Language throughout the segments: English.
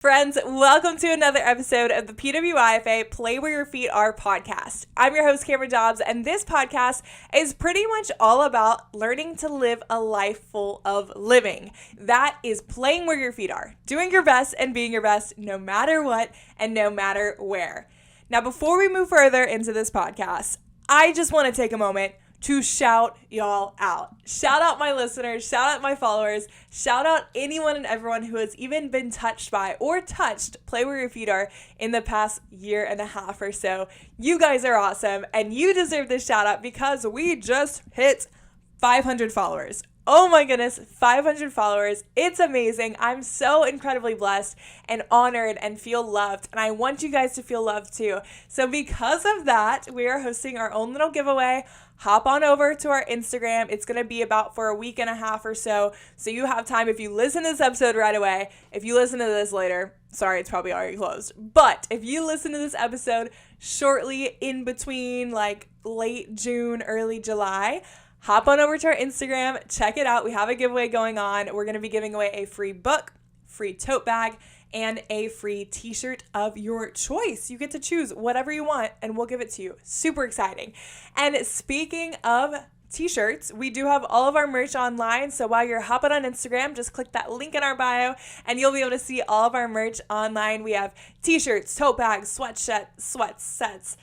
Friends, welcome to another episode of the PWYFA Play Where Your Feet Are podcast. I'm your host, Cameron Dobbs, and this podcast is pretty much all about learning to live a life full of living. That is playing where your feet are, doing your best and being your best no matter what and no matter where. Now, before we move further into this podcast, I just want to take a moment to shout y'all out. Shout out my listeners, shout out my followers, shout out anyone and everyone who has even been touched by or touched Play Where Your Feet Are in the past year and a half or so. You guys are awesome and you deserve this shout out because we just hit 500 followers. Oh my goodness, 500 followers. It's amazing. I'm so incredibly blessed and honored and feel loved. And I want you guys to feel loved too. So because of that, we are hosting our own little giveaway. Hop on over to our Instagram. It's going to be about for a week and a half or so. So you have time if you listen to this episode right away. If you listen to this later, sorry, it's probably already closed. But if you listen to this episode shortly in between like late June, early July, hop on over to our Instagram, check it out. We have a giveaway going on. We're going to be giving away a free book, free tote bag, and a free t-shirt of your choice. You get to choose whatever you want and we'll give it to you. Super exciting. And speaking of t-shirts, we do have all of our merch online. So while you're hopping on Instagram, just click that link in our bio and you'll be able to see all of our merch online. We have t-shirts, tote bags, sweatshirts,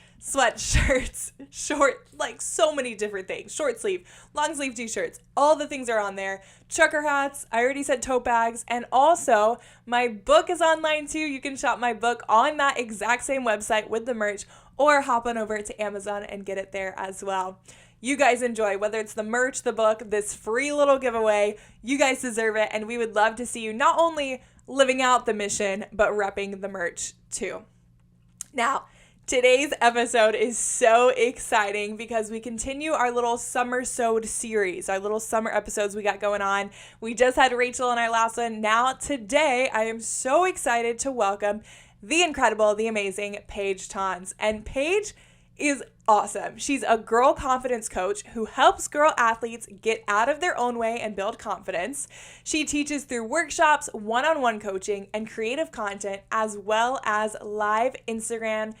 like so many different things. Short sleeve, long sleeve t-shirts, all the things are on there. Trucker hats, I already said tote bags, and also my book is online too. You can shop my book on that exact same website with the merch or hop on over to Amazon and get it there as well. You guys enjoy, whether it's the merch, the book, this free little giveaway, you guys deserve it, and we would love to see you not only living out the mission, but repping the merch too. Now, today's episode is so exciting because we continue our little Summer Sode series, our little summer episodes we got going on. We just had Rachel in our last one. Now today, I am so excited to welcome the incredible, the amazing Paige Tonz. And Paige is awesome. She's a girl confidence coach who helps girl athletes get out of their own way and build confidence. She teaches through workshops, one-on-one coaching, and creative content, as well as live Instagram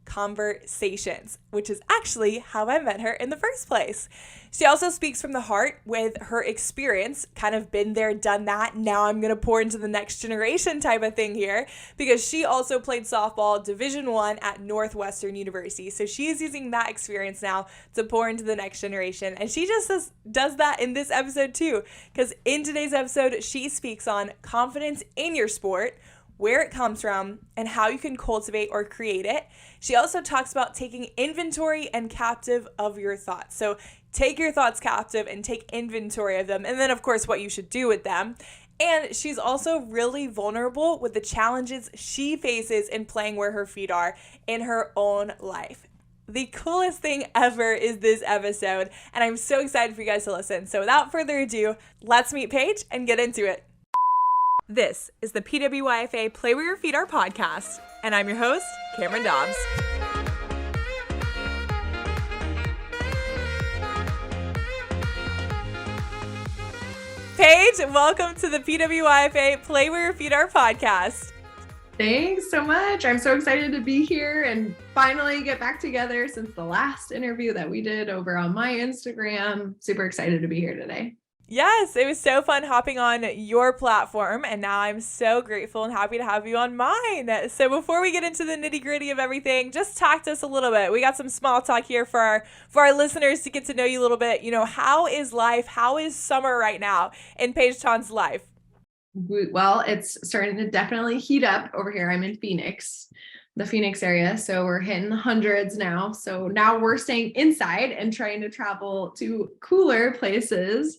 conversations, which is actually how I met her in the first place. She also speaks from the heart with her experience, kind of been there, done that. Now I'm going to pour into the next generation type of thing here because she also played softball Division I at Northwestern University. So she is using that experience now to pour into the next generation. And she just does that in this episode too, because in today's episode, she speaks on confidence in your sport, where it comes from, and how you can cultivate or create it. She also talks about taking inventory and captive of your thoughts. So take your thoughts captive and take inventory of them. And then, of course, what you should do with them. And she's also really vulnerable with the challenges she faces in playing where her feet are in her own life. The coolest thing ever is this episode, and I'm so excited for you guys to listen. So without further ado, let's meet Paige and get into it. This is the PWYFA Play Where Your Feet Are podcast, and I'm your host, Cameron Dobbs. Paige, welcome to the PWYFA Play Where Your Feet Are podcast. Thanks so much. I'm so excited to be here and finally get back together since the last interview that we did over on my Instagram. Super excited to be here today. Yes, it was so fun hopping on your platform, and now I'm so grateful and happy to have you on mine. So before we get into the nitty-gritty of everything, just talk to us a little bit. We got some small talk here for our listeners to get to know you a little bit. You know, how is life? How is summer right now in Paige Tonz's life? Well, it's starting to definitely heat up over here. I'm in Phoenix, the Phoenix area. So we're hitting the hundreds now. So now we're staying inside and trying to travel to cooler places.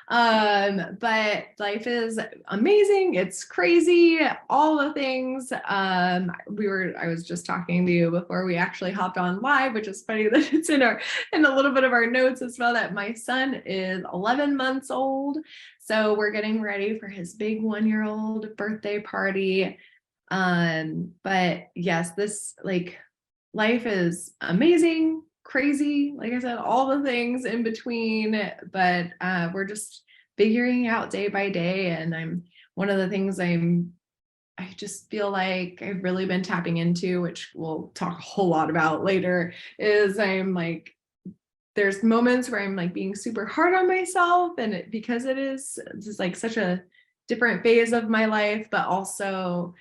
But life is amazing. It's crazy. All the things. I was just talking to you before we actually hopped on live, which is funny that it's in a little bit of our notes as well, that my son is 11 months old. So we're getting ready for his big 1-year-old birthday party. But yes, this life is amazing, crazy, like I said, all the things in between, but we're just figuring out day by day. And one of the things I'm I just feel like I've really been tapping into, which we'll talk a whole lot about later, is I'm like, there's moments where I'm like being super hard on myself, and because it is just like such a different phase of my life, but also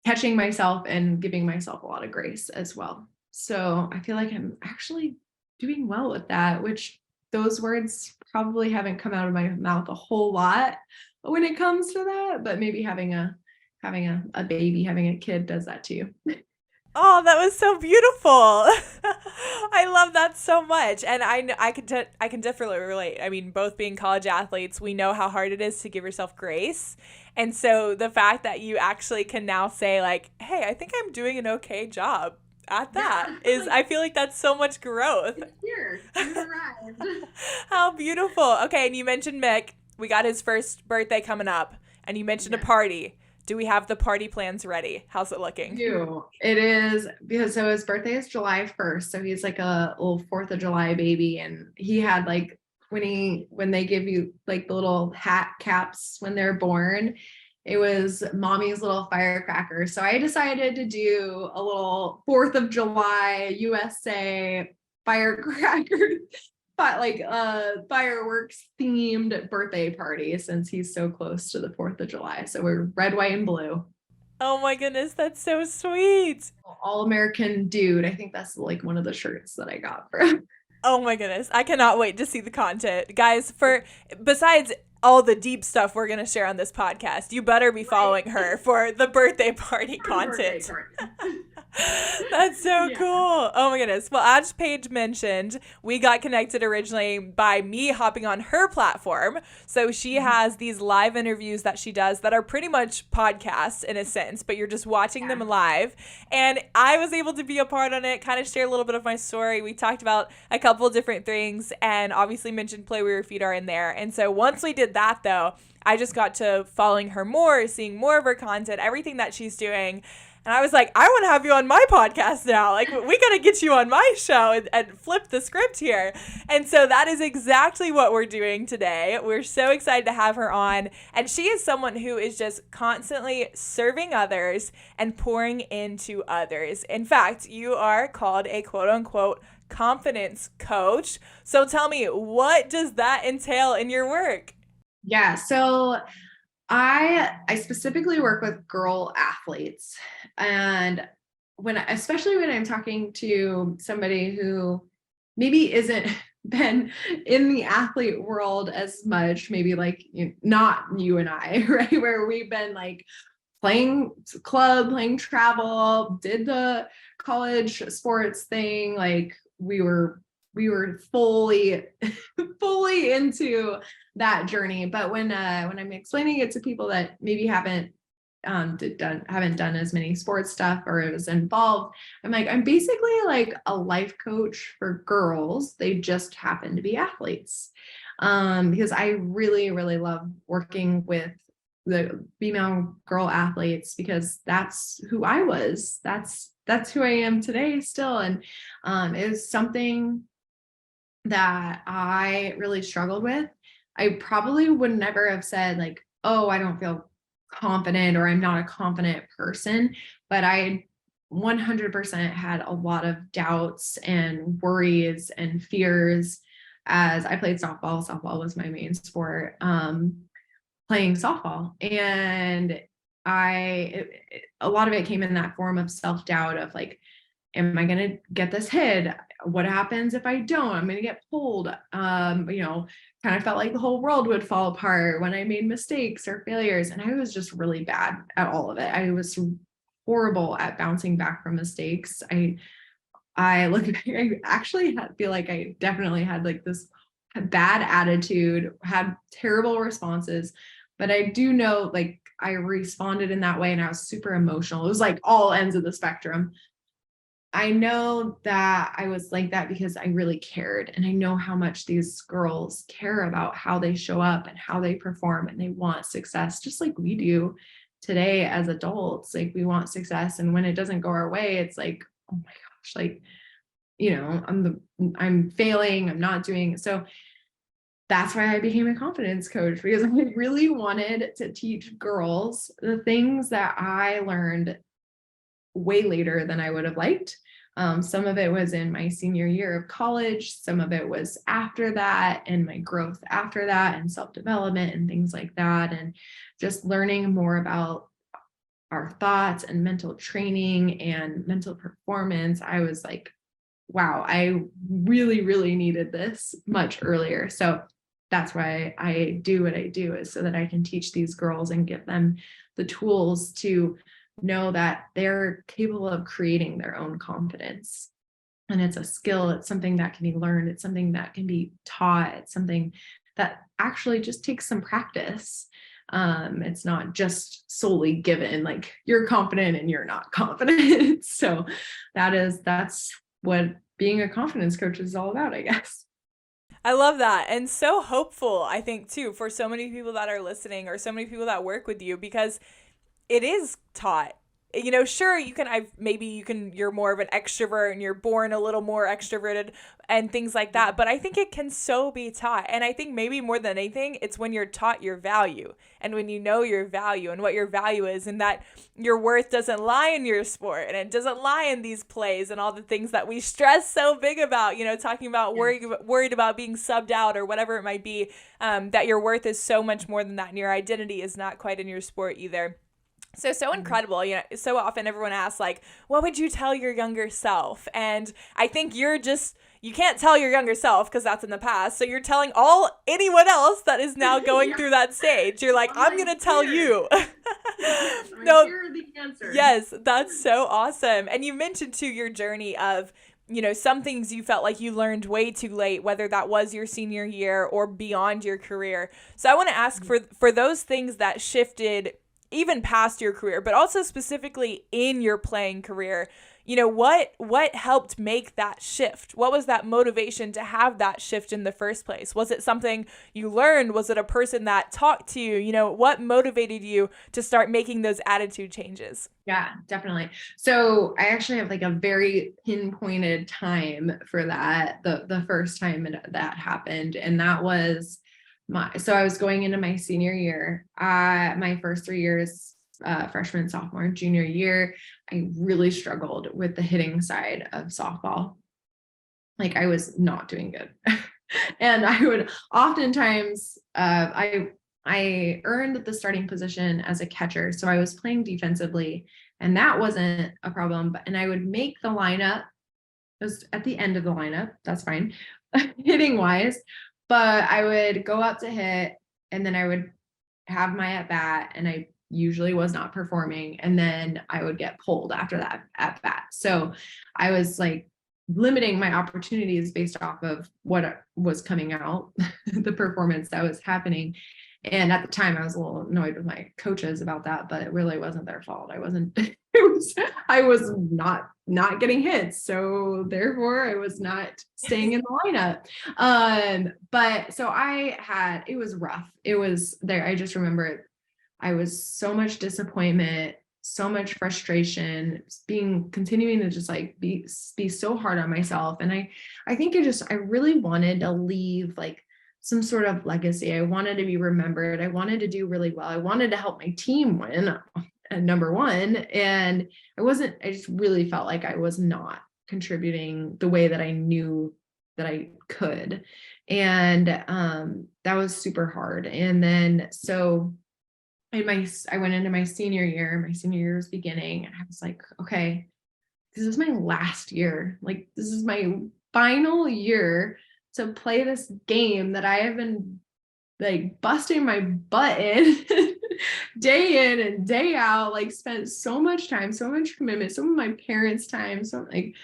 catching myself and giving myself a lot of grace as well. So I feel like I'm actually doing well with that, which those words probably haven't come out of my mouth a whole lot when it comes to that, but maybe having a baby, having a kid does that too. Oh, that was so beautiful. I love that so much. And I can definitely relate. I mean, both being college athletes, we know how hard it is to give yourself grace. And so the fact that you actually can now say like, "Hey, I think I'm doing an okay job at that," is like, I feel like that's so much growth. it's here. You arrived. How beautiful. Okay, and you mentioned Mick. We got his first birthday coming up, and you mentioned a Yeah. party. Do we have the party plans ready? How's it looking? It is, because so his birthday is July 1st. So he's like a little 4th of July baby. And he had like when they give you like the little hat caps when they're born, it was mommy's little firecracker. So I decided to do a little 4th of July USA firecracker, but like fireworks themed birthday party, since he's so close to the 4th of July. So we're red, white, and blue. Oh my goodness, that's so sweet. All American dude. I think that's like one of the shirts that I got for him. Oh my goodness. I cannot wait to see the content. Guys, for besides all the deep stuff we're going to share on this podcast, you better be following her for the birthday party content. That's so Yeah. cool. Oh my goodness. Well, as Paige mentioned, we got connected originally by me hopping on her platform. So she has these live interviews that she does that are pretty much podcasts in a sense, but you're just watching them live. And I was able to be a part on it, kind of share a little bit of my story. We talked about a couple of different things and obviously mentioned Play Where Your Feet Are in there. And so once we did that though, I just got to following her more, seeing more of her content, everything that she's doing. And I was like, I want to have you on my podcast now. Like, we got to get you on my show and flip the script here. And so that is exactly what we're doing today. We're so excited to have her on. And she is someone who is just constantly serving others and pouring into others. In fact, you are called a quote unquote confidence coach. So tell me, what does that entail in your work? Yeah. So I specifically work with girl athletes, and especially when I'm talking to somebody who maybe isn't been in the athlete world as much, maybe like not you and I, right? Where we've been like playing club, playing travel, did the college sports thing, like we were fully fully into that journey. But when I'm explaining it to people that maybe haven't done as many sports stuff or it was involved, I'm like, I'm basically like a life coach for girls. They just happen to be athletes. Because I really, really love working with the female girl athletes, because that's who I was. That's who I am today still. And it was something that I really struggled with. I probably would never have said like, oh, I don't feel confident or I'm not a confident person, but I 100% had a lot of doubts and worries and fears as I played softball. Softball was my main sport, playing softball. And a lot of it came in that form of self-doubt of like, am I going to get this hit? What happens if I don't? I'm going to get pulled. Kind of felt like the whole world would fall apart when I made mistakes or failures. And I was just really bad at all of it. I was horrible at bouncing back from mistakes. I look back, I actually feel like I definitely had like this bad attitude, had terrible responses, but I do know like I responded in that way and I was super emotional. It was like all ends of the spectrum. I know that I was like that because I really cared, and I know how much these girls care about how they show up and how they perform, and they want success just like we do today as adults. Like we want success, and when it doesn't go our way, it's like, oh my gosh, like, I'm failing, I'm not doing. So that's why I became a confidence coach, because I really wanted to teach girls the things that I learned way later than I would have liked. Some of it was in my senior year of college. Some of it was after that, and my growth after that, and self-development and things like that. And just learning more about our thoughts and mental training and mental performance. I was like, wow, I really, really needed this much earlier. So that's why I do what I do, is so that I can teach these girls and give them the tools to know that they're capable of creating their own confidence. And it's a skill. It's something that can be learned. It's something that can be taught. It's something that actually just takes some practice. It's not just solely given, like you're confident and you're not confident. So that's what being a confidence coach is all about, I guess. I love that. And so hopeful, I think, too, for so many people that are listening or so many people that work with you, because it is taught. You know, sure, you're more of an extrovert and you're born a little more extroverted and things like that. But I think it can so be taught. And I think maybe more than anything, it's when you're taught your value, and when you know your value and what your value is, and that your worth doesn't lie in your sport, and it doesn't lie in these plays and all the things that we stress so big about, you know, talking about worried about being subbed out or whatever it might be, that your worth is so much more than that. And your identity is not quite in your sport either. So incredible. You know, so often everyone asks, like, what would you tell your younger self? And I think you can't tell your younger self because that's in the past. So you're telling anyone else that is now going through that stage. You're like, I'm going to tell you. No, here are the answers. Yes, that's so awesome. And you mentioned too your journey of, you know, some things you felt like you learned way too late, whether that was your senior year or beyond your career. So I want to ask for those things that shifted even past your career, but also specifically in your playing career, you know, what helped make that shift? What was that motivation to have that shift in the first place? Was it something you learned? Was it a person that talked to you? You know, what motivated you to start making those attitude changes? Yeah, definitely. So I actually have like a very pinpointed time for that, the first time that happened. And that was so I was going into my senior year, my first 3 years, freshman, sophomore, junior year, I really struggled with the hitting side of softball. Like I was not doing good. And I would oftentimes, I earned the starting position as a catcher. So I was playing defensively, and that wasn't a problem. And I would make the lineup. It was at the end of the lineup. That's fine. Hitting wise. But I would go up to hit, and then I would have my at bat, and I usually was not performing. And then I would get pulled after that at bat. So I was like limiting my opportunities based off of what was coming out, the performance that was happening. And at the time I was a little annoyed with my coaches about that, but it really wasn't their fault. I was not getting hits. So therefore I was not staying in the lineup. But so it was rough. It was there. I just remember it. I was so much disappointment, so much frustration, continuing to just like be so hard on myself. And I think I really wanted to leave like some sort of legacy. I wanted to be remembered. I wanted to do really well. I wanted to help my team win at number one. And I just really felt like I was not contributing the way that I knew that I could. And that was super hard. And then so I went into my senior year was beginning, and I was like, okay, this is my last year. Like, this is my final year to play this game that I have been like busting my butt in day in and day out, like spent so much time, so much commitment, some of my parents' time, so like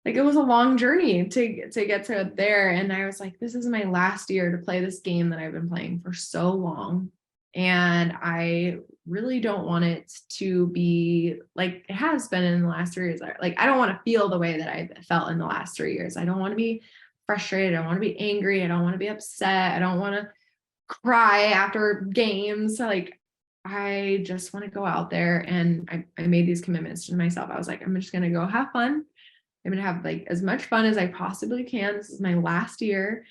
it was a long journey to get to there. And I was like, this is my last year to play this game that I've been playing for so long. And I really don't want it to be like it has been in the last 3 years. Like, I don't want to feel the way that I felt in the last 3 years. I don't want to be frustrated. I don't want to be angry. I don't want to be upset. I don't want to cry after games. Like, I just want to go out there. And I made these commitments to myself. I was like, I'm just going to go have fun. I'm going to have like as much fun as I possibly can. This is my last year.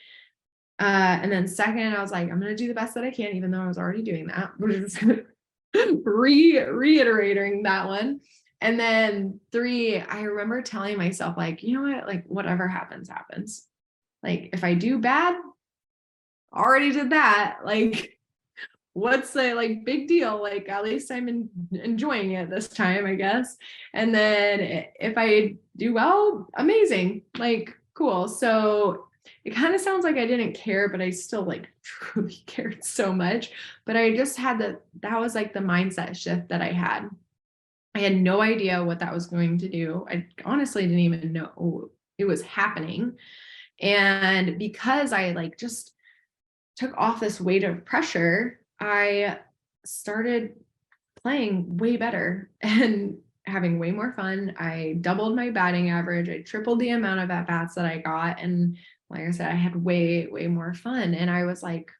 And then second, I was like, I'm going to do the best that I can, even though I was already doing that. We're just reiterating that one. And then three, I remember telling myself, like, you know what, like whatever happens, happens. Like if I do bad, already did that. Like, what's the like big deal? Like at least I'm enjoying it this time, I guess. And then if I do well, amazing. Like cool. So it kind of sounds like I didn't care, but I still like truly cared so much. But I just had that was like the mindset shift that I had. I had no idea what that was going to do. I honestly didn't even know it was happening. And because I like just took off this weight of pressure, I started playing way better and having way more fun. I doubled my batting average. I tripled the amount of at bats that I got. And like I said, I had way, way more fun. And I was like,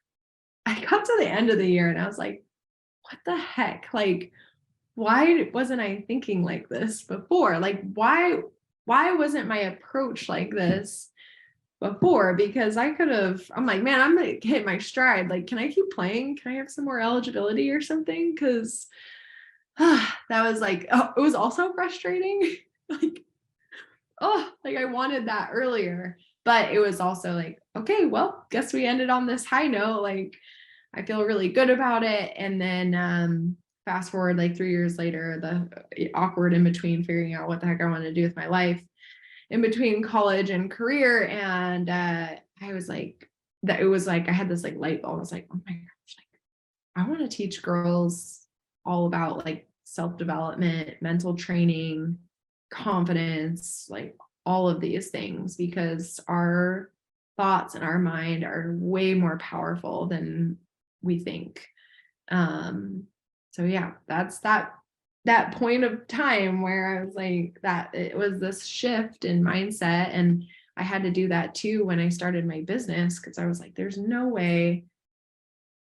I got to the end of the year and I was like, what the heck? Like, why wasn't I thinking like this before? Like, why wasn't my approach like this before? Because I'm like, man, I'm gonna hit my stride. Like, can I keep playing? Can I have some more eligibility or something? Because that was like, oh, it was also frustrating. like, like I wanted that earlier, but it was also like, okay, well, guess we ended on this high note. Like, I feel really good about it. And then fast forward like 3 years later, the awkward in between figuring out what the heck I wanted to do with my life in between college and career. And I was like, that it was like, I had this like light bulb. I was like, oh my gosh, like I want to teach girls all about like self-development, mental training, confidence, like all of these things, because our thoughts and our mind are way more powerful than we think. So yeah, that's that point of time where I was like, that it was this shift in mindset. And I had to do that too when I started my business, because I was like, there's no way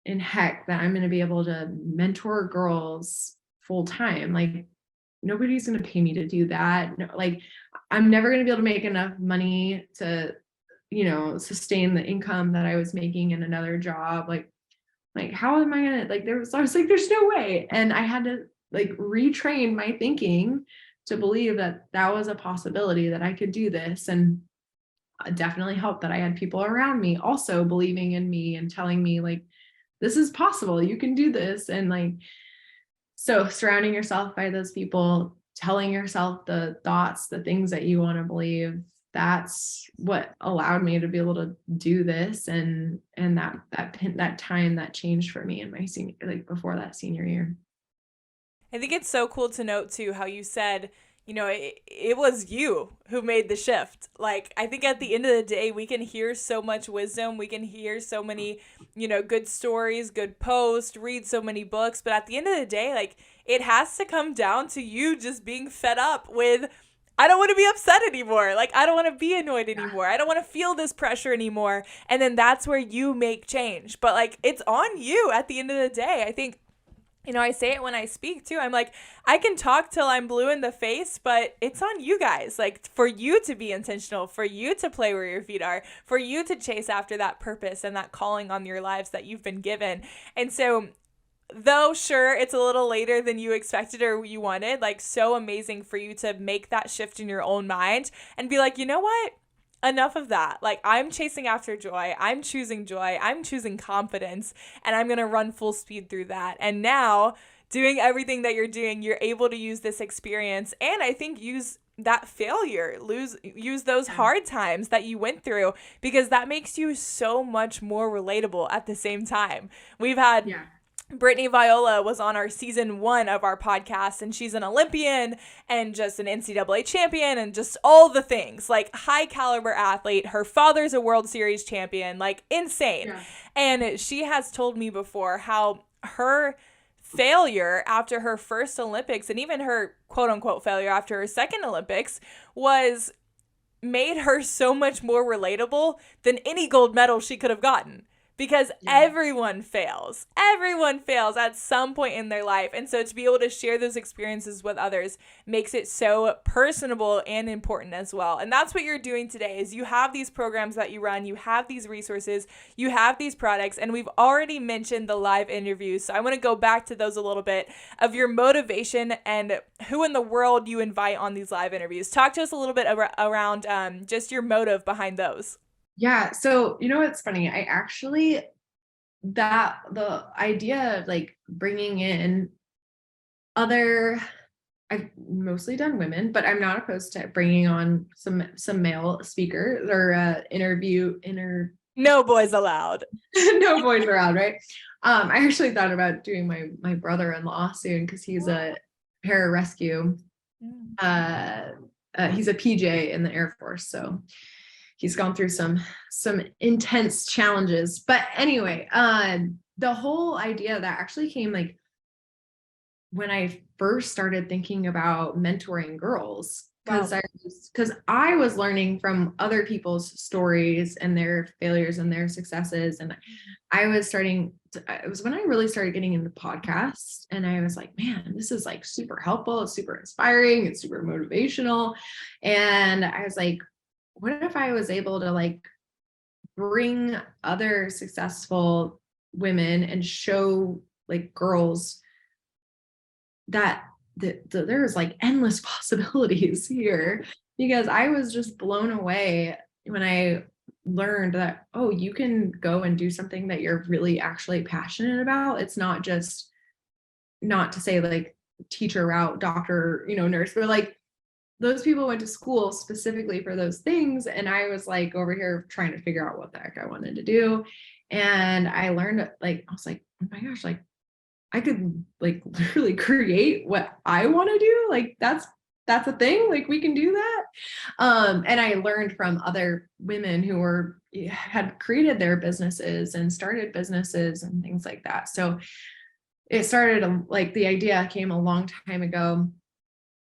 in heck that I'm going to be able to mentor girls full time. Like nobody's going to pay me to do that. No, like I'm never going to be able to make enough money to, sustain the income that I was making in another job. Like how am I going to, like, I was like, there's no way. And I had to like retrain my thinking to believe that that was a possibility, that I could do this. And it definitely helped that I had people around me also believing in me and telling me like, this is possible, you can do this. And like, so surrounding yourself by those people, telling yourself the thoughts, the things that you want to believe, that's what allowed me to be able to do this. And that time that changed for me in my senior, like before that senior year. I think it's so cool to note too how you said, it was you who made the shift. Like, I think at the end of the day, we can hear so much wisdom. We can hear so many, good stories, good posts, read so many books. But at the end of the day, like, it has to come down to you just being fed up with, I don't want to be upset anymore. Like, I don't want to be annoyed anymore. I don't want to feel this pressure anymore. And then that's where you make change. But like, it's on you at the end of the day. I think, I say it when I speak too. I'm like, I can talk till I'm blue in the face, but it's on you guys. Like, for you to be intentional, for you to play where your feet are, for you to chase after that purpose and that calling on your lives that you've been given. And so, though sure, it's a little later than you expected or you wanted, like, so amazing for you to make that shift in your own mind and be like, you know what? Enough of that. Like, I'm chasing after joy. I'm choosing joy. I'm choosing confidence, and I'm going to run full speed through that. And now, doing everything that you're doing, you're able to use this experience and I think use that failure, use those hard times that you went through, because that makes you so much more relatable at the same time. We've had Brittany Viola was on our season 1 of our podcast, and she's an Olympian and just an NCAA champion and just all the things, like high caliber athlete. Her father's a World Series champion, like insane. Yeah. And she has told me before how her failure after her first Olympics, and even her quote unquote failure after her second Olympics, made her so much more relatable than any gold medal she could have gotten. because everyone fails. Everyone fails at some point in their life. And so to be able to share those experiences with others makes it so personable and important as well. And that's what you're doing today is you have these programs that you run, you have these resources, you have these products, and we've already mentioned the live interviews. So I want to go back to those a little bit of your motivation and who in the world you invite on these live interviews. Talk to us a little bit around just your motive behind those. Yeah. So, what's funny? I actually, the idea of like bringing in I've mostly done women, but I'm not opposed to bringing on some male speakers or No boys allowed. no boys allowed, right? I actually thought about doing my brother-in-law soon because he's a pararescue. He's a PJ in the Air Force, so he's gone through some intense challenges. But anyway, the whole idea that actually came like when I first started thinking about mentoring girls, because I was learning from other people's stories and their failures and their successes. And it was when I really started getting into podcasts, and I was like, man, this is like super helpful. It's super inspiring. It's super motivational. And I was like, what if I was able to like bring other successful women and show like girls that there's like endless possibilities here, because I was just blown away when I learned that, oh, you can go and do something that you're really actually passionate about. It's not just, not to say like teacher route, doctor, nurse, but like those people went to school specifically for those things. And I was like over here trying to figure out what the heck I wanted to do. And I learned like, I was like, oh my gosh, like I could like literally create what I want to do. Like that's a thing. Like we can do that. And I learned from other women who had created their businesses and started businesses and things like that. So it started like the idea came a long time ago.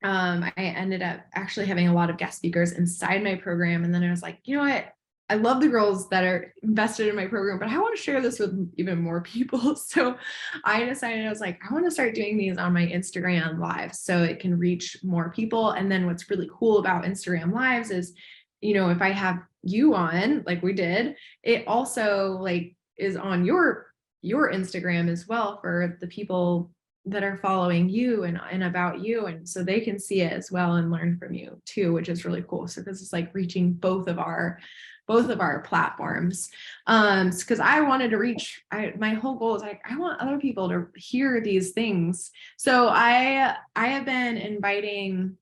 I ended up actually having a lot of guest speakers inside my program. And then I was like, you know what? I love the girls that are invested in my program, but I want to share this with even more people. So I decided, I was like, I want to start doing these on my Instagram lives so it can reach more people. And then what's really cool about Instagram lives is, if I have you on, like we did, it also like is on your Instagram as well for the people that are following you and about you. And so they can see it as well and learn from you too, which is really cool. So this is like reaching both of our platforms. Because I wanted to reach, my whole goal is like, I want other people to hear these things. So I have been inviting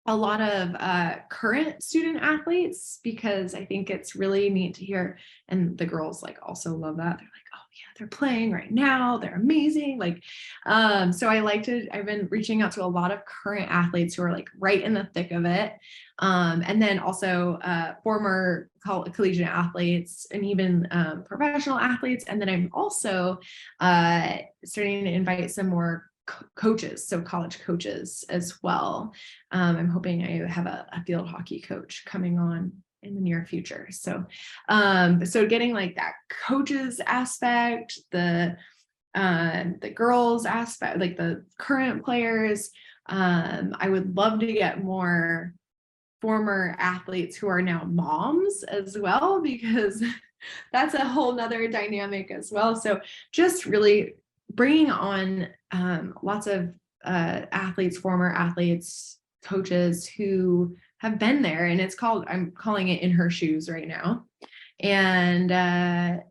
a lot of current student athletes because I think it's really neat to hear. And the girls like also love that. They're like, oh yeah, they're playing right now. They're amazing. Like, so I've been reaching out to a lot of current athletes who are like right in the thick of it. And then also former collegiate athletes and even professional athletes. And then I'm also starting to invite some more coaches, so college coaches as well. I'm hoping I have a field hockey coach coming on in the near future. So getting like that coaches aspect, the girls aspect, like the current players. I would love to get more former athletes who are now moms as well, because that's a whole nother dynamic as well. So just really bringing on lots of athletes, former athletes, coaches who have been there, and I'm calling it In Her Shoes right now. And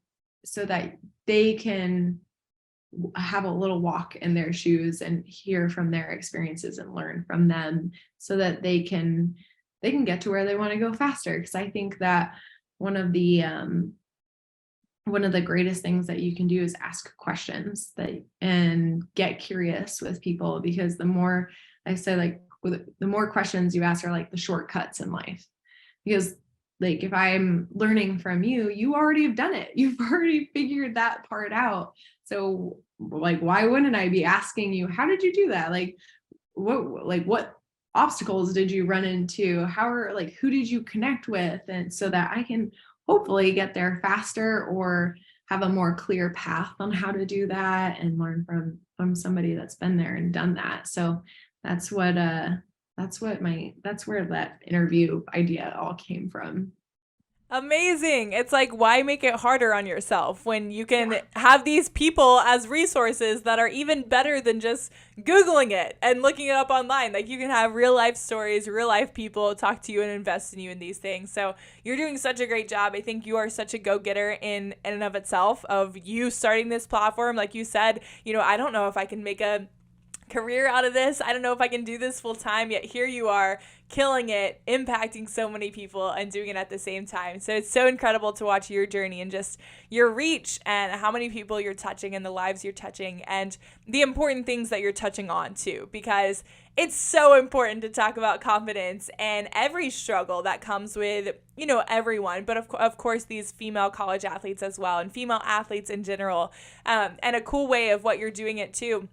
so that they can have a little walk in their shoes and hear from their experiences and learn from them so that they can get to where they want to go faster. Because I think that one of the greatest things that you can do is ask questions and get curious with people, because the more I say, like, the more questions you ask are like the shortcuts in life. Because like if I'm learning from you, you already have done it. You've already figured that part out. So like, why wouldn't I be asking you, how did you do that? Like what obstacles did you run into? Who did you connect with? And so that I can hopefully get there faster or have a more clear path on how to do that and learn from somebody that's been there and done that. So that's where that interview idea all came from. Amazing. It's like, why make it harder on yourself when you can have these people as resources that are even better than just Googling it and looking it up online? Like, you can have real life stories, real life people talk to you and invest in you in these things. So you're doing such a great job. I think you are such a go-getter in and of itself, of you starting this platform. Like you said, I don't know if I can make a career out of this. I don't know if I can do this full time, yet here you are killing it, impacting so many people and doing it at the same time. So it's so incredible to watch your journey and just your reach and how many people you're touching and the lives you're touching and the important things that you're touching on too, because it's so important to talk about confidence and every struggle that comes with, everyone, but of course these female college athletes as well, and female athletes in general. And a cool way of what you're doing it too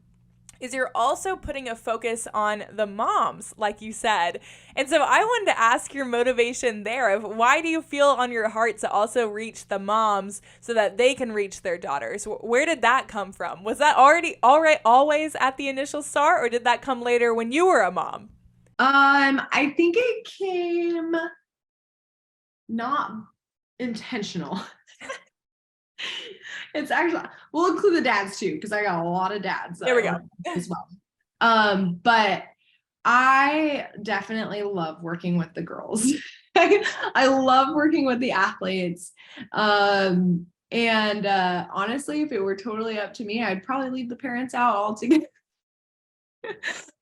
is you're also putting a focus on the moms, like you said. And so I wanted to ask your motivation there of why do you feel on your heart to also reach the moms so that they can reach their daughters? Where did that come from? Was that always at the initial start, or did that come later when you were a mom? I think it came not intentional. It's actually, we'll include the dads too, because I got a lot of dads. There we go. As well. But I definitely love working with the girls. I love working with the athletes. And honestly, if it were totally up to me, I'd probably leave the parents out altogether.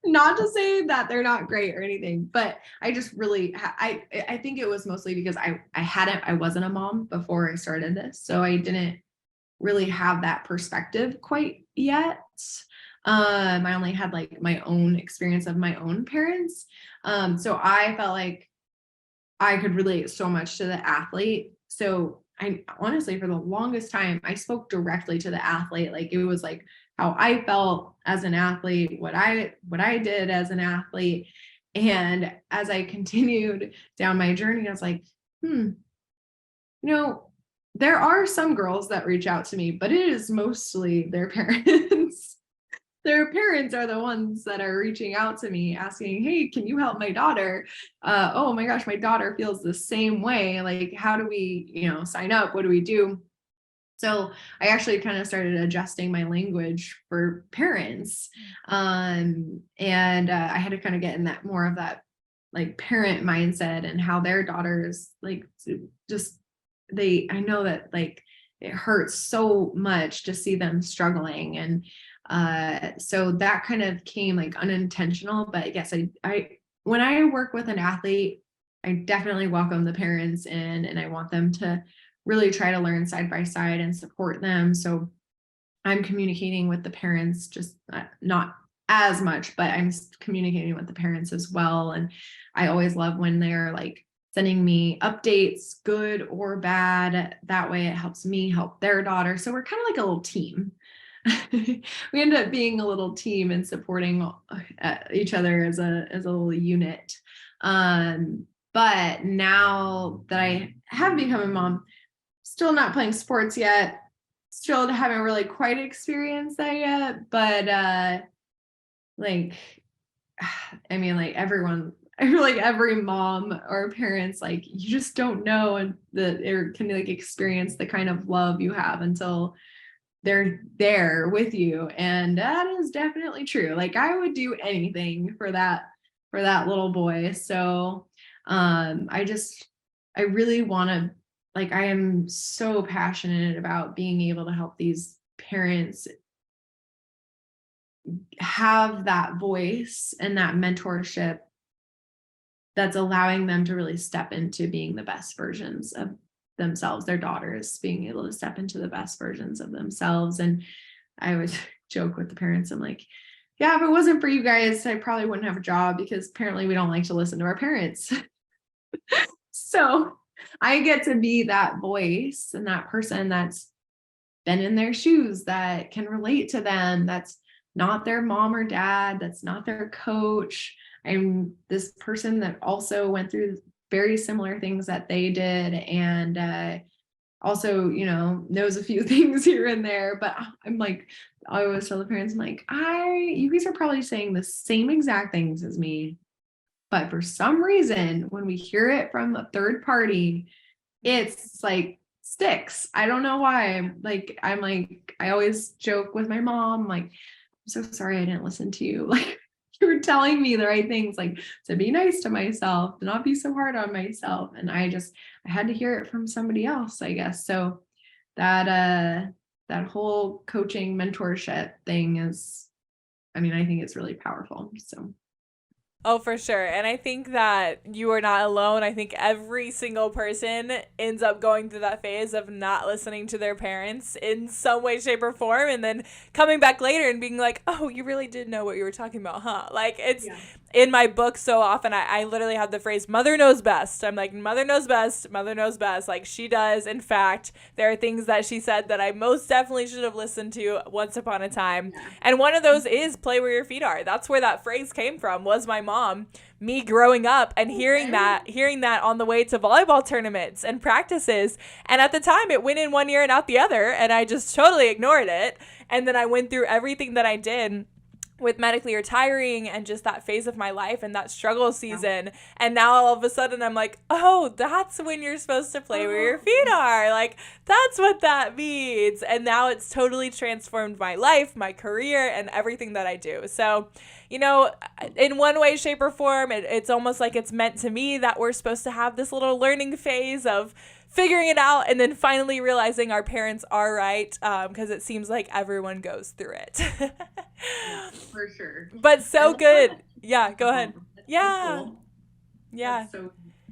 Not to say that they're not great or anything, but I just really, I think it was mostly because I wasn't a mom before I started this. So I didn't really have that perspective quite yet. I only had like my own experience of my own parents. So I felt like I could relate so much to the athlete. So I honestly, for the longest time, I spoke directly to the athlete. Like, it was like how I felt as an athlete, what I did as an athlete. And as I continued down my journey, I was like, there are some girls that reach out to me, but it is mostly their parents. Their parents are the ones that are reaching out to me asking, hey, can you help my daughter? Oh my gosh, my daughter feels the same way. Like, how do we, sign up? What do we do? So I actually kind of started adjusting my language for parents. And I had to kind of get in that more of that like parent mindset and how their daughters like just, I know that like it hurts so much to see them struggling. And so that kind of came like unintentional, but yes, I when I work with an athlete, I definitely welcome the parents in, and I want them to really try to learn side by side and support them. So I'm communicating with the parents, just not as much, but I'm communicating with the parents as well. And I always love when they're like sending me updates, good or bad. That way it helps me help their daughter. So we're kind of like a little team. We end up being a little team and supporting each other as a little unit. But now that I have become a mom, still not playing sports yet, still haven't really quite experienced that yet. But like everyone, I feel like every mom or parents, like, you just don't know and or can like experience the kind of love you have until they're there with you. And that is definitely true. Like, I would do anything for that little boy. So I really want to, like, I am so passionate about being able to help these parents have that voice and that mentorship that's allowing them to really step into being the best versions of themselves, their daughters being able to step into the best versions of themselves. And I always joke with the parents, I'm like, yeah, if it wasn't for you guys, I probably wouldn't have a job, because apparently we don't like to listen to our parents. So I get to be that voice and that person that's been in their shoes, that can relate to them, that's not their mom or dad, that's not their coach. I'm this person that also went through very similar things that they did, and also, knows a few things here and there, but I'm like, I always tell the parents, I'm like, you guys are probably saying the same exact things as me, but for some reason, when we hear it from a third party, it's like sticks. I don't know why. I always joke with my mom, like, I'm so sorry I didn't listen to you. Like, you were telling me the right things, like to be nice to myself, to not be so hard on myself. And I had to hear it from somebody else, I guess. So that whole coaching mentorship thing is, I think it's really powerful. So Oh, for sure. And I think that you are not alone. I think every single person ends up going through that phase of not listening to their parents in some way, shape, or form, and then coming back later and being like, oh, you really did know what you were talking about, huh? Like, it's in my book so often. I literally have the phrase, mother knows best. I'm like, mother knows best. Mother knows best. Like, she does. In fact, there are things that she said that I most definitely should have listened to once upon a time. Yeah. And one of those is play where your feet are. That's where that phrase came from, was my mom, me growing up and hearing that on the way to volleyball tournaments and practices. And at the time it went in one ear and out the other, and I just totally ignored it. And then I went through everything that I did with medically retiring and just that phase of my life and that struggle season. And now all of a sudden I'm like, oh, that's when you're supposed to play where your feet are. Like, that's what that means. And now it's totally transformed my life, my career, and everything that I do. So, in one way, shape, or form, it's almost like it's meant to me that we're supposed to have this little learning phase of figuring it out and then finally realizing our parents are right, because it seems like everyone goes through it. Yeah, for sure. But so good. Yeah, go ahead. Yeah. So cool. Yeah.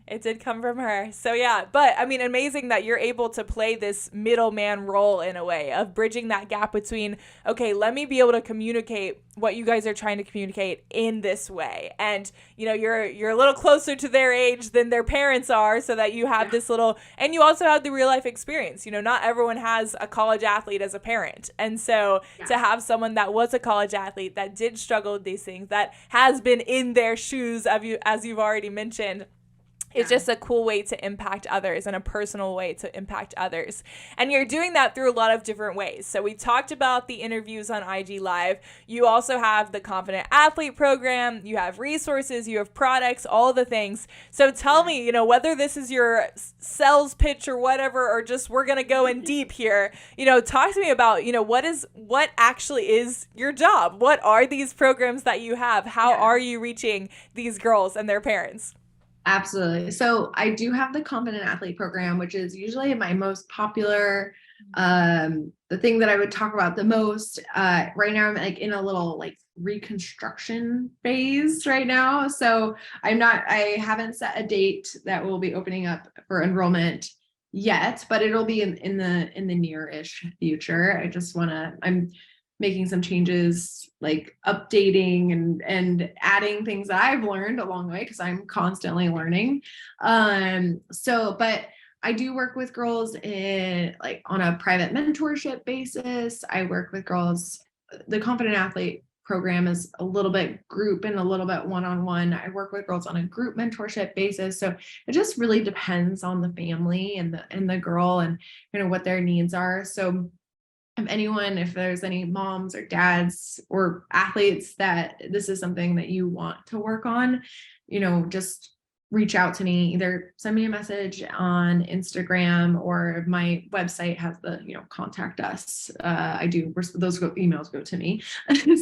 It did come from her. So yeah, but amazing that you're able to play this middleman role in a way of bridging that gap between, okay, let me be able to communicate what you guys are trying to communicate in this way. And, you're a little closer to their age than their parents are, so that you have this little, and you also have the real life experience. Not everyone has a college athlete as a parent. And so to have someone that was a college athlete that did struggle with these things, that has been in their shoes, as you've already mentioned, it's just a cool way to impact others and a personal way to impact others. And you're doing that through a lot of different ways. So we talked about the interviews on IG Live. You also have the Confident Athlete program. You have resources. You have products, all the things. So tell me, whether this is your sales pitch or whatever, or just we're going to go in deep here, talk to me about, what actually is your job? What are these programs that you have? How are you reaching these girls and their parents? Absolutely. So I do have the Confident Athlete program, which is usually my most popular, the thing that I would talk about the most. Right now I'm in a little reconstruction phase right now. So I haven't set a date that will be opening up for enrollment yet, but it'll be in the near-ish future. I'm making some changes, like updating and adding things that I've learned along the way, because I'm constantly learning. But I do work with girls on a private mentorship basis. I work with girls. The Confident Athlete program is a little bit group and a little bit one-on-one. I work with girls on a group mentorship basis. So it just really depends on the family and the girl and what their needs are. So if there's any moms or dads or athletes that this is something that you want to work on, just reach out to me. Either send me a message on Instagram, or my website has the, contact us. Those emails go to me.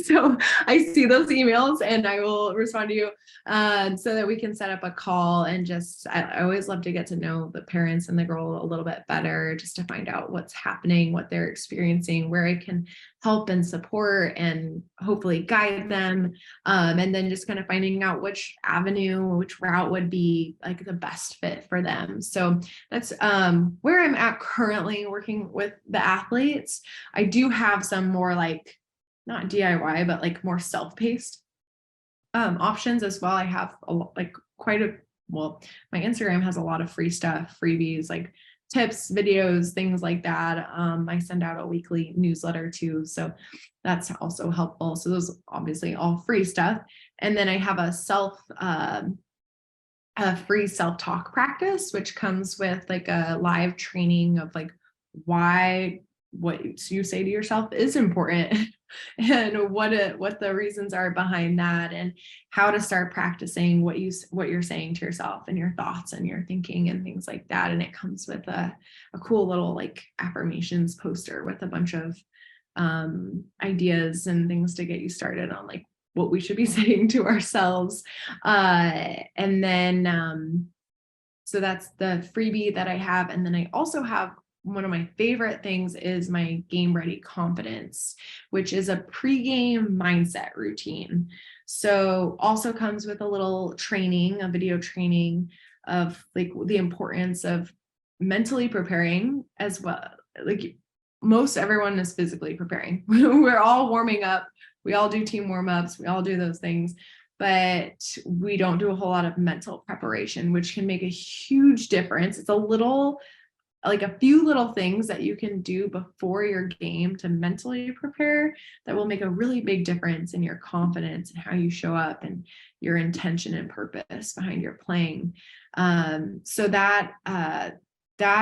So I see those emails and I will respond to you, so that we can set up a call. And I always love to get to know the parents and the girl a little bit better, just to find out what's happening, what they're experiencing, where I can help and support and hopefully guide them. And then just kind of finding out which route would be the best fit for them. So that's where I'm at currently working with the athletes. I do have some more not DIY, but more self-paced options as well. I have my Instagram has a lot of free stuff, freebies, tips, videos, things like that. I send out a weekly newsletter too, so that's also helpful. So those obviously all free stuff. And then I have a free self-talk practice, which comes with a live training of why what you say to yourself is important and what the reasons are behind that, and how to start practicing what you're saying to yourself and your thoughts and your thinking and things like that. And it comes with a cool little like affirmations poster with a bunch of ideas and things to get you started on like what we should be saying to ourselves. And then so that's the freebie that I have. And then I also have one of my favorite things is my Game Ready Confidence, which is a pregame mindset routine. So also comes with a little training, a video training of like the importance of mentally preparing as well. Like most everyone is physically preparing. We're all warming up. We all do team warm-ups. We all do those things, but we don't do a whole lot of mental preparation, which can make a huge difference. It's a little like a few little things that you can do before your game to mentally prepare that will make a really big difference in your confidence and how you show up and your intention and purpose behind your playing. So that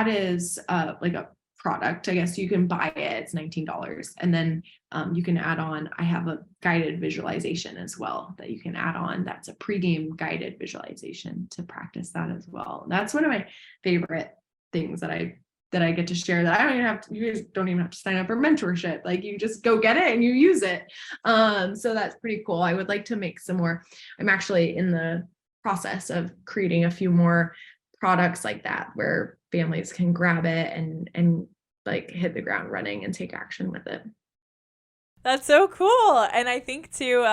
is like a product. I guess you can buy it. It's $19. And then you can add on, I have a guided visualization as well that you can add on. That's a pregame guided visualization to practice that as well. That's one of my favorite things that I get to share, that I don't even have to, you guys don't even have to sign up for mentorship. Like you just go get it and you use it. So that's pretty cool. I would like to make some more. I'm actually in the process of creating a few more products like that where families can grab it and like hit the ground running and take action with it. That's so cool. And I think too,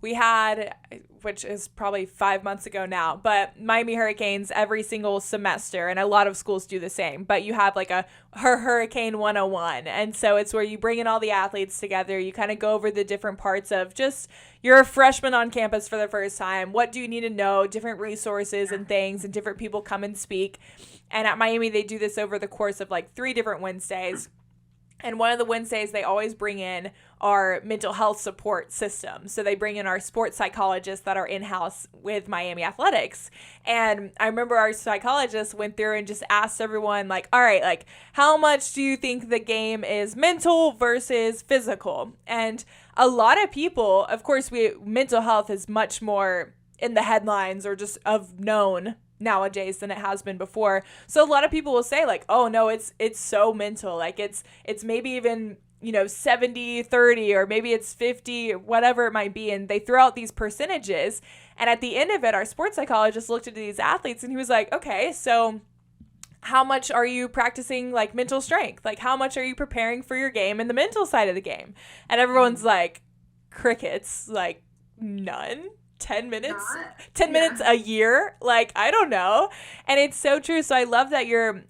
we had, which is probably 5 months ago now, but Miami Hurricanes every single semester, and a lot of schools do the same, but you have like her Hurricane 101. And so it's where you bring in all the athletes together. You kind of go over the different parts of just, you're a freshman on campus for the first time. What do you need to know? Different resources and things, and different people come and speak. And at Miami, they do this over the course of like 3 different Wednesdays. And one of the Wednesdays they always bring in our mental health support system. So they bring in our sports psychologists that are in-house with Miami Athletics. And I remember our psychologist went through and just asked everyone like, all right, like how much do you think the game is mental versus physical? And a lot of people, of course, mental health is much more in the headlines or just of known nowadays than it has been before. So a lot of people will say like, oh no, it's so mental. Like it's maybe even, 70-30, or maybe it's 50, whatever it might be. And they throw out these percentages. And at the end of it, our sports psychologist looked at these athletes and he was like, okay, so how much are you practicing like mental strength? Like how much are you preparing for your game and the mental side of the game? And everyone's like, crickets, like none. 10 minutes, 10 minutes a year. Like, I don't know. And it's so true. So I love that you're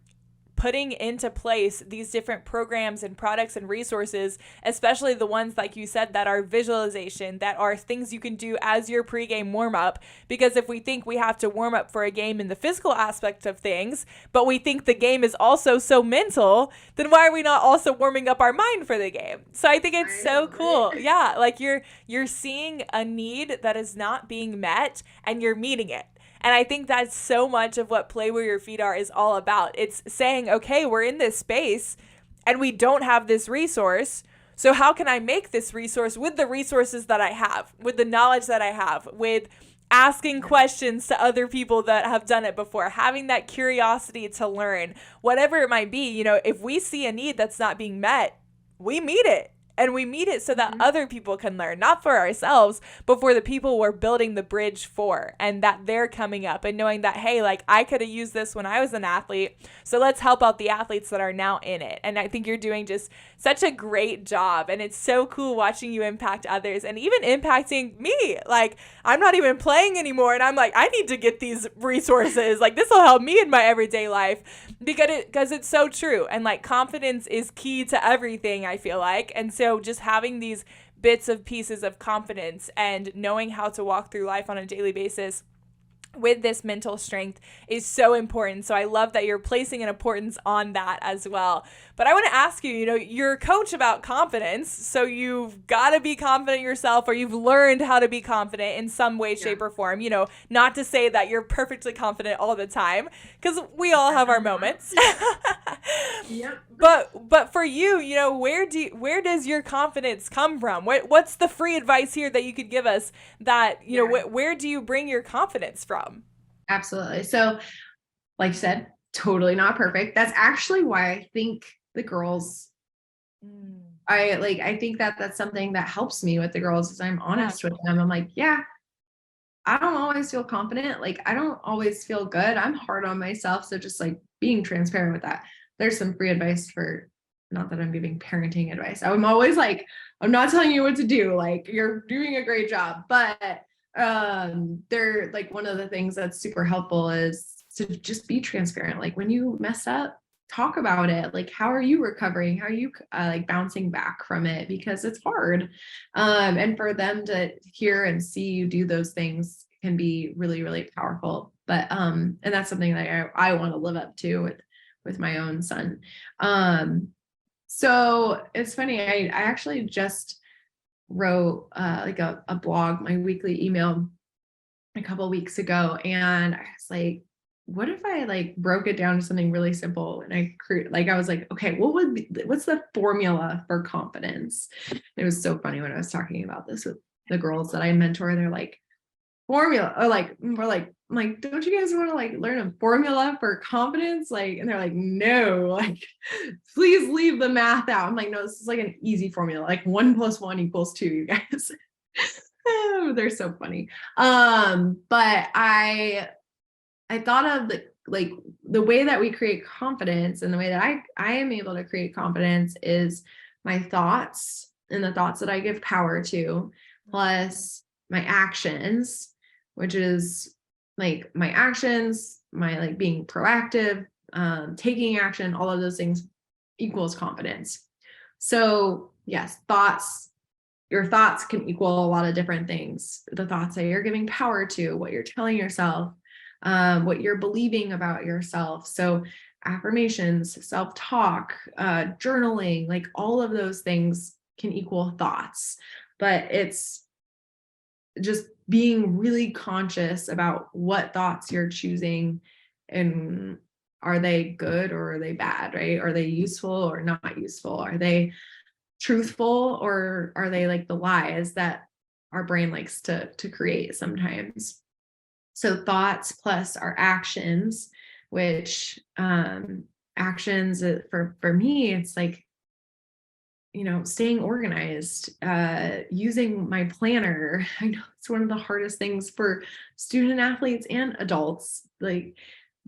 putting into place these different programs and products and resources, especially the ones, like you said, that are visualization, that are things you can do as your pregame warm up. Because if we think we have to warm up for a game in the physical aspect of things, but we think the game is also so mental, then why are we not also warming up our mind for the game? So I think it's so cool. Yeah. Like you're seeing a need that is not being met and you're meeting it. And I think that's so much of what Play Where Your Feet Are is all about. It's saying, okay, we're in this space and we don't have this resource. So how can I make this resource with the resources that I have, with the knowledge that I have, with asking questions to other people that have done it before, having that curiosity to learn, whatever it might be. If we see a need that's not being met, we meet it. And we meet it so that other people can learn, not for ourselves, but for the people we're building the bridge for, and that they're coming up and knowing that, hey, like I could have used this when I was an athlete. So let's help out the athletes that are now in it. And I think you're doing just such a great job. And it's so cool watching you impact others and even impacting me. Like I'm not even playing anymore. And I'm like, I need to get these resources. Like this will help me in my everyday life because it's so true. And like confidence is key to everything, I feel like. And so just having these bits of pieces of confidence and knowing how to walk through life on a daily basis with this mental strength is so important. So I love that you're placing an importance on that as well. But I want to ask you, you're a coach about confidence. So you've got to be confident yourself, or you've learned how to be confident in some way, shape, or form. Not to say that you're perfectly confident all the time, because we all have our moments. Yep. But for you, where does your confidence come from? What's the free advice here that you could give us that, where do you bring your confidence from? Absolutely. So, like you said, totally not perfect. That's actually why I think the girls, I think that that's something that helps me with the girls is I'm honest with them. I'm like, yeah, I don't always feel confident. Like, I don't always feel good. I'm hard on myself. So just like being transparent with that. There's some free advice for, not that I'm giving parenting advice. I'm always like, I'm not telling you what to do. Like, you're doing a great job. But they're like, one of the things that's super helpful is to just be transparent. Like, when you mess up, talk about it. Like, how are you recovering? How are you like bouncing back from it? Because it's hard. And for them to hear and see you do those things can be really, really powerful. But and that's something that I want to live up to with my own son. So it's funny, I actually just wrote like a blog, my weekly email, a couple of weeks ago, and I was like, what if I like broke it down to something really simple? And I was like, okay, what's the formula for confidence? It was so funny when I was talking about this with the girls that I mentor. They're like, formula, or like, we're like, I'm like, don't you guys want to like learn a formula for confidence? Like, and they're like, no, like, please leave the math out. I'm like, no, this is like an easy formula, like 1 + 1 = 2, you guys. Oh, they're so funny. But I thought of the way that we create confidence, and the way that I am able to create confidence is my thoughts, and the thoughts that I give power to, plus my actions, which is like my actions, my like being proactive, taking action, all of those things equals confidence. So yes, your thoughts can equal a lot of different things. The thoughts that you're giving power to, what you're telling yourself, what you're believing about yourself. So affirmations, self-talk, journaling, like all of those things can equal thoughts. But it's just being really conscious about what thoughts you're choosing, and are they good or are they bad, right? Are they useful or not useful? Are they truthful or are they like the lies that our brain likes to create sometimes? So thoughts plus our actions, which actions for me, it's like, staying organized, using my planner. I know it's one of the hardest things for student athletes and adults, like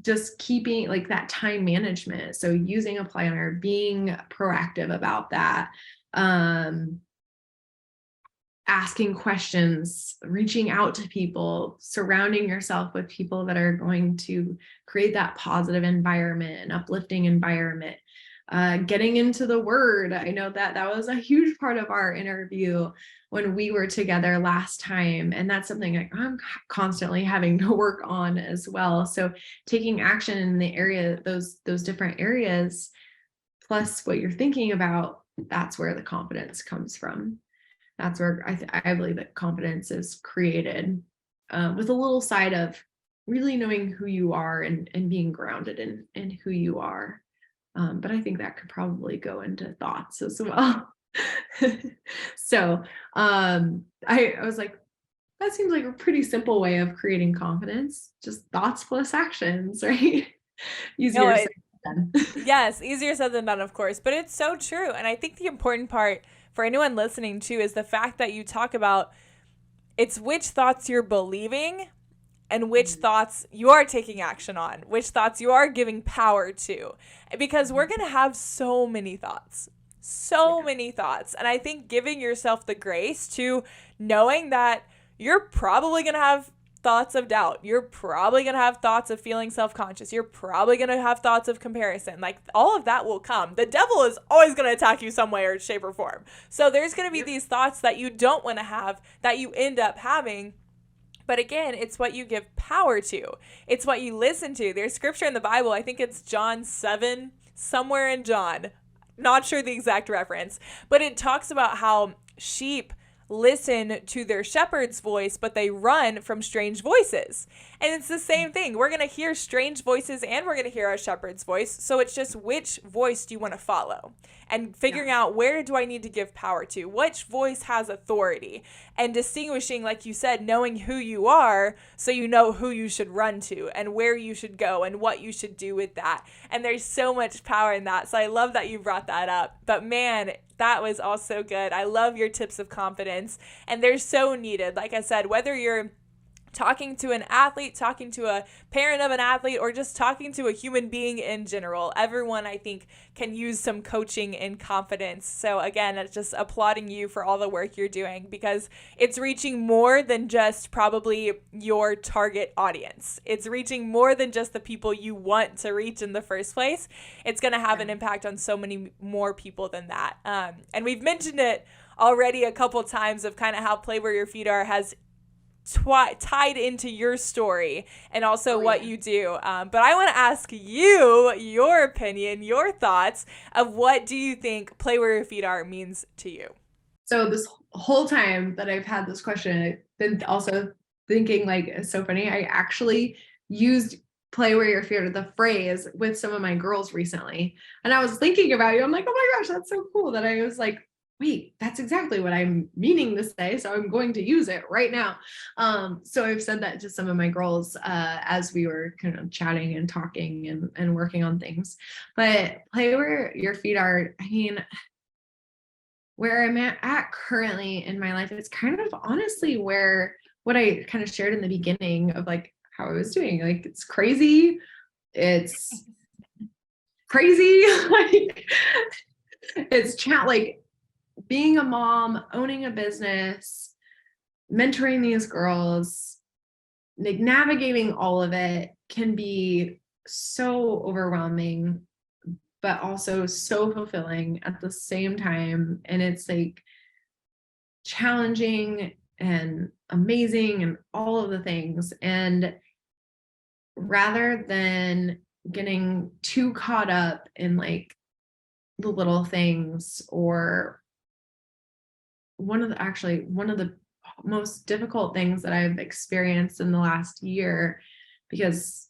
just keeping like that time management. So using a planner, being proactive about that, asking questions, reaching out to people, surrounding yourself with people that are going to create that positive environment, an uplifting environment, getting into the word. I know that was a huge part of our interview when we were together last time. And that's something like I'm constantly having to work on as well. So taking action in the area, those different areas, plus what you're thinking about, that's where the confidence comes from. That's where I believe that confidence is created, with a little side of really knowing who you are and being grounded in who you are. But I think that could probably go into thoughts as well. So I was like, that seems like a pretty simple way of creating confidence, just thoughts plus actions, right? Easier said than done. Yes, easier said than done, of course, but it's so true. And I think the important part for anyone listening too is the fact that you talk about it's which thoughts you're believing and which thoughts you are taking action on, which thoughts you are giving power to. Because we're going to have so many thoughts. And I think giving yourself the grace to knowing that you're probably going to have thoughts of doubt. You're probably going to have thoughts of feeling self-conscious. You're probably going to have thoughts of comparison. Like, all of that will come. The devil is always going to attack you some way or shape or form. So there's going to be these thoughts that you don't want to have that you end up having. But again, it's what you give power to. It's what you listen to. There's scripture in the Bible. I think it's John 7, somewhere in John. Not sure the exact reference. But it talks about how sheep listen to their shepherd's voice, but they run from strange voices. And it's the same thing. We're going to hear strange voices and we're going to hear our shepherd's voice. So it's just, which voice do you want to follow? And figuring out, where do I need to give power to? Which voice has authority? And distinguishing, like you said, knowing who you are so you know who you should run to and where you should go and what you should do with that. And there's so much power in that. So I love that you brought that up. But man, that was all so good. I love your tips of confidence. And they're so needed. Like I said, whether you're talking to an athlete, talking to a parent of an athlete, or just talking to a human being in general, everyone, I think, can use some coaching and confidence. So again, it's just applauding you for all the work you're doing, because it's reaching more than just probably your target audience. It's reaching more than just the people you want to reach in the first place. It's going to have an impact on so many more people than that. And we've mentioned it already a couple times of kind of how Play Where Your Feet Are has tied into your story and also what you do. But I want to ask you your opinion, your thoughts of what do you think Play Where Your Feet Are means to you? So this whole time that I've had this question, I've been also thinking, like, it's so funny. I actually used Play Where Your Feet Are, the phrase, with some of my girls recently. And I was thinking about you. I'm like, oh my gosh, that's so cool that I was like, wait, that's exactly what I'm meaning to say. So I'm going to use it right now. So I've said that to some of my girls as we were kind of chatting and talking and working on things. But Play Where Your Feet Are, I mean, where I'm at currently in my life, it's kind of honestly where what I kind of shared in the beginning of like how I was doing. Like, it's crazy. It's crazy. Like, it's like being a mom, owning a business, mentoring these girls, like navigating all of it can be so overwhelming, but also so fulfilling at the same time. And it's like challenging and amazing and all of the things. And rather than getting too caught up in like the little things, or one of the most difficult things that I've experienced in the last year, because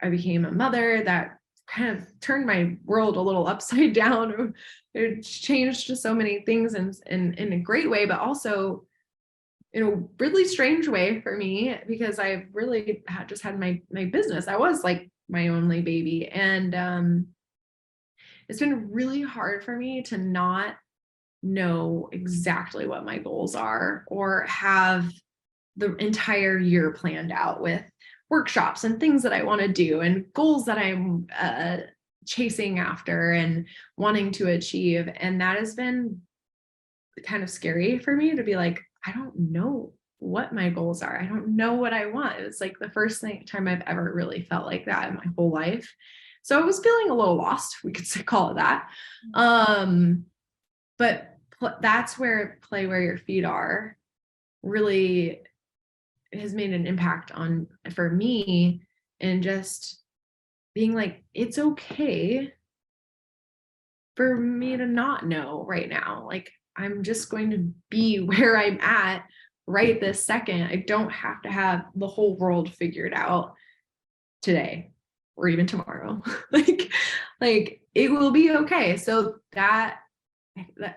I became a mother, that kind of turned my world a little upside down. It changed so many things in a great way, but also in a really strange way for me, because I really just had my business. I was like my only baby. And it's been really hard for me to not know exactly what my goals are, or have the entire year planned out with workshops and things that I want to do and goals that I'm chasing after and wanting to achieve. And that has been kind of scary for me to be like, I don't know what my goals are. I don't know what I want. It's like the first time I've ever really felt like that in my whole life. So I was feeling a little lost, we could call it that. But that's where Play Where Your Feet Are really has made an impact on, for me, and just being like, it's okay for me to not know right now. Like, I'm just going to be where I'm at right this second. I don't have to have the whole world figured out today or even tomorrow. like it will be okay. So I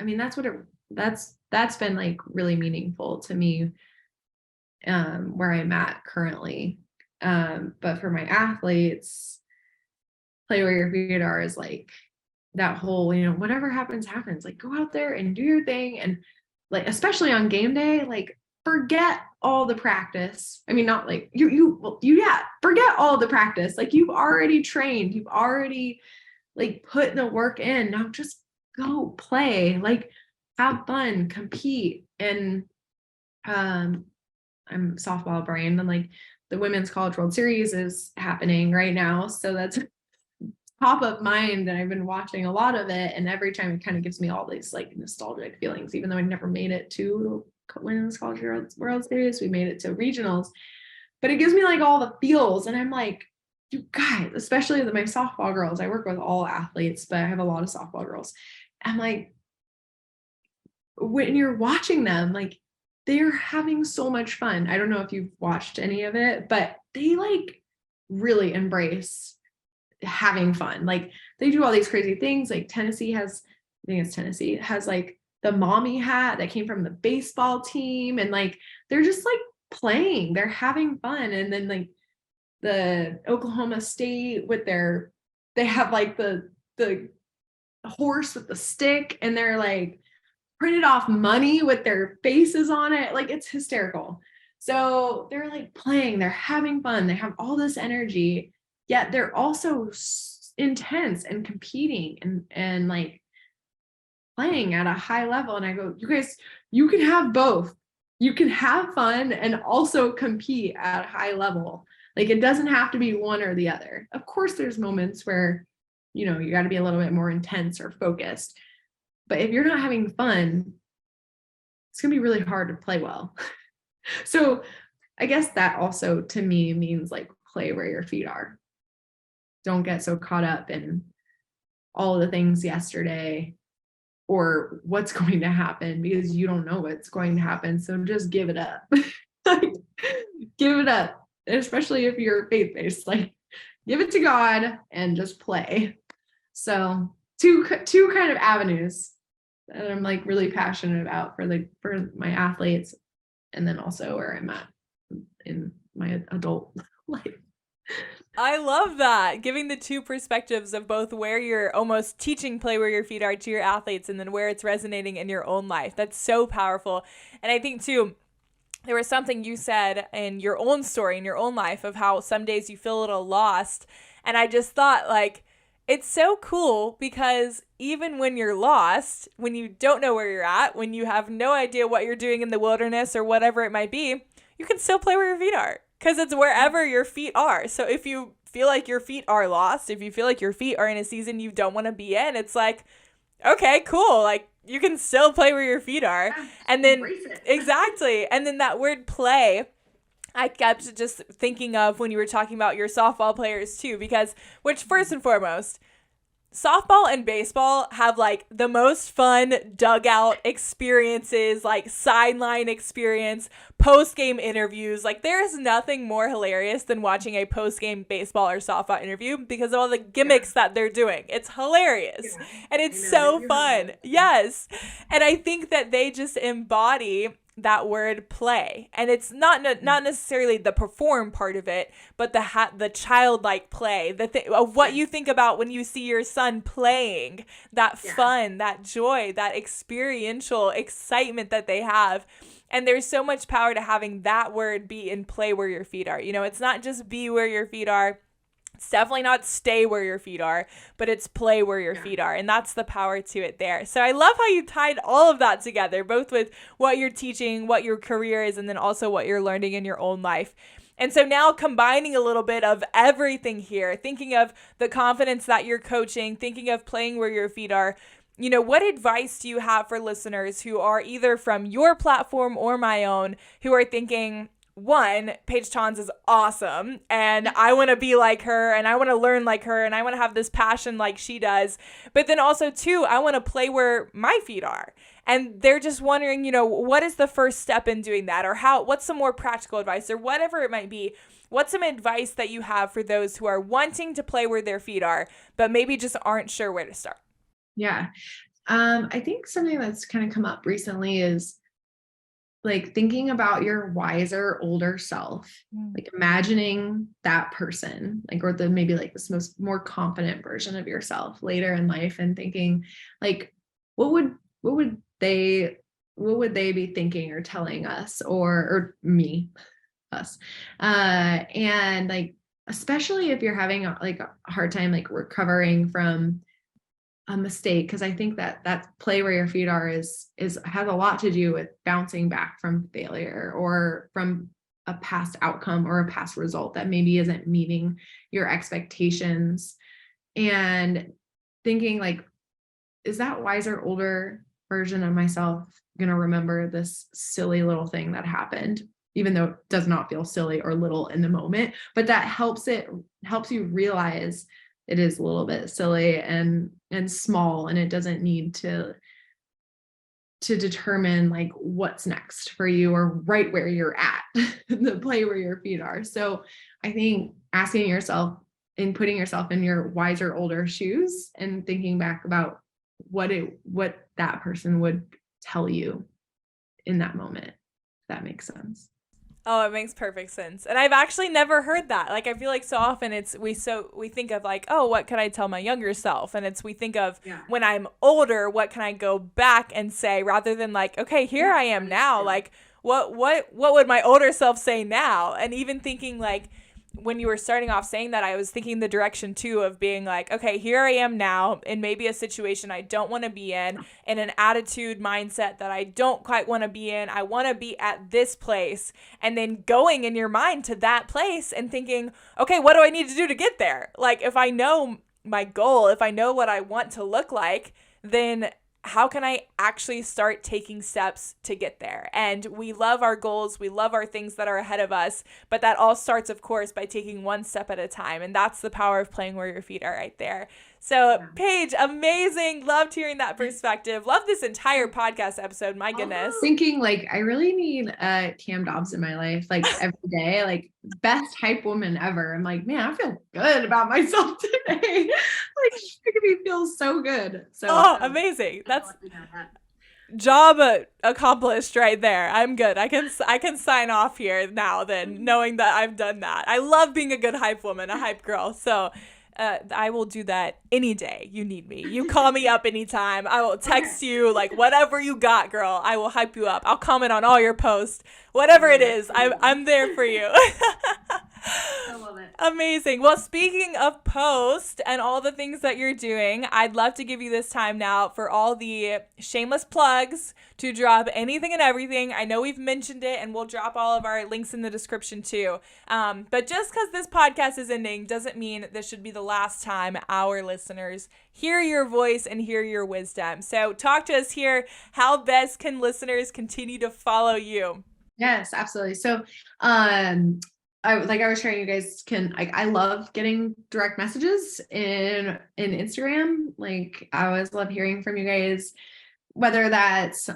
mean, that's been like really meaningful to me, where I'm at currently. But for my athletes, Play Where Your Feet Are is like that whole, whatever happens, like, go out there and do your thing. And like, especially on game day, like, forget all the practice. I mean, not like forget all the practice. Like, you've already trained, you've already like put the work in. Now just go play, like, have fun, compete. And I'm softball brain, and like the Women's College World Series is happening right now. So that's top of mind, and I've been watching a lot of it, and every time it kind of gives me all these like nostalgic feelings, even though I never made it to Women's College World Series. We made it to regionals, but it gives me like all the feels. And I'm like, you guys, especially my softball girls, I work with all athletes, but I have a lot of softball girls. I'm like, when you're watching them, like they're having so much fun. I don't know if you've watched any of it, but they like really embrace having fun. Like they do all these crazy things. Like Tennessee has, I think it's Tennessee, has like the mommy hat that came from the baseball team. And like, they're just like playing, they're having fun. And then like the Oklahoma State with they have like the horse with the stick, and they're like printed off money with their faces on it. Like it's hysterical. So they're like playing, they're having fun, they have all this energy, yet they're also intense and competing and like playing at a high level. And I go, you guys, you can have both. You can have fun and also compete at a high level. Like it doesn't have to be one or the other. Of course, there's moments where, you know, you got to be a little bit more intense or focused. But if you're not having fun, it's going to be really hard to play well. So I guess that also to me means like play where your feet are. Don't get so caught up in all the things yesterday or what's going to happen, because you don't know what's going to happen. So just give it up. Like, give it up, especially if you're faith-based. Like give it to God and just play. So two kind of avenues that I'm like really passionate about for my athletes, and then also where I'm at in my adult life. I love that. Giving the two perspectives of both where you're almost teaching play where your feet are to your athletes and then where it's resonating in your own life. That's so powerful. And I think too, there was something you said in your own story, in your own life, of how some days you feel a little lost. And I just thought, like, it's so cool because even when you're lost, when you don't know where you're at, when you have no idea what you're doing in the wilderness or whatever it might be, you can still play where your feet are because it's wherever your feet are. So if you feel like your feet are lost, if you feel like your feet are in a season you don't want to be in, it's like, okay, cool. Like you can still play where your feet are. Yeah, and then exactly. And then that word play, I kept just thinking of when you were talking about your softball players too, because which first and foremost, softball and baseball have like the most fun dugout experiences, like sideline experience, post-game interviews. Like there's nothing more hilarious than watching a post-game baseball or softball interview because of all the gimmicks that they're doing. It's hilarious. And it's so fun. Yes. And I think that they just embody that word play, and it's not necessarily the perform part of it, but the childlike play, of what you think about when you see your son playing, that fun, that joy, that experiential excitement that they have. And there's so much power to having that word be in play where your feet are. You know, it's not just be where your feet are. It's definitely not stay where your feet are, but it's play where your feet are. And that's the power to it there. So I love how you tied all of that together, both with what you're teaching, what your career is, and then also what you're learning in your own life. And so now combining a little bit of everything here, thinking of the confidence that you're coaching, thinking of playing where your feet are, you know, what advice do you have for listeners who are either from your platform or my own, who are thinking, one, Paige Tonz is awesome and I want to be like her and I want to learn like her and I want to have this passion like she does. But then also two, I want to play where my feet are. And they're just wondering, you know, what is the first step in doing that, or what's some more practical advice, or whatever it might be. What's some advice that you have for those who are wanting to play where their feet are, but maybe just aren't sure where to start? Yeah. I think something that's kind of come up recently is like thinking about your wiser older self, like imagining that person, like, or maybe like this more confident version of yourself later in life, and thinking like, what would they be thinking or telling us, or us, and like, especially if you're having like a hard time like recovering from a mistake, because I think that play where your feet are has a lot to do with bouncing back from failure or from a past outcome or a past result that maybe isn't meeting your expectations, and thinking like, is that wiser older version of myself going to remember this silly little thing that happened, even though it does not feel silly or little in the moment, but that helps you realize it is a little bit silly and small, and it doesn't need to to determine like what's next for you or right where you're at, the play where your feet are. So I think asking yourself and putting yourself in your wiser, older shoes and thinking back about what that person would tell you in that moment, if that makes sense. Oh, it makes perfect sense. And I've actually never heard that. Like, I feel like so often we think of like, oh, what could I tell my younger self? And we think of when I'm older, what can I go back and say, rather than like, okay, here I am now. Like, what would my older self say now? And even thinking like, when you were starting off saying that, I was thinking the direction too of being like, okay, here I am now in maybe a situation I don't want to be in an attitude mindset that I don't quite want to be in. I want to be at this place, and then going in your mind to that place and thinking, okay, what do I need to do to get there? Like, if I know my goal, if I know what I want to look like, then how can I actually start taking steps to get there? And we love our goals. We love our things that are ahead of us. But that all starts, of course, by taking one step at a time. And that's the power of playing where your feet are right there. So, Paige, amazing. Loved hearing that perspective. Love this entire podcast episode. My goodness. Thinking like, I really need Cam Dobbs in my life, like every day, like best hype woman ever. I'm like, man, I feel good about myself today. Like, making me feel so good. So amazing. That's job accomplished right there. I'm good. I can sign off here now then, knowing that I've done that. I love being a good hype woman, a hype girl. So I will do that any day you need me. You call me up anytime. I will text you, like, whatever you got, girl. I will hype you up. I'll comment on all your posts. Whatever it is, I'm there for you. I love it. Amazing. Well, speaking of post and all the things that you're doing, I'd love to give you this time now for all the shameless plugs to drop anything and everything. I know we've mentioned it, and we'll drop all of our links in the description too. But just because this podcast is ending doesn't mean this should be the last time our listeners hear your voice and hear your wisdom. So talk to us here. How best can listeners continue to follow you? Yes, absolutely. So, I was sharing, you guys can, like, I love getting direct messages in Instagram. Like, I always love hearing from you guys, whether that's,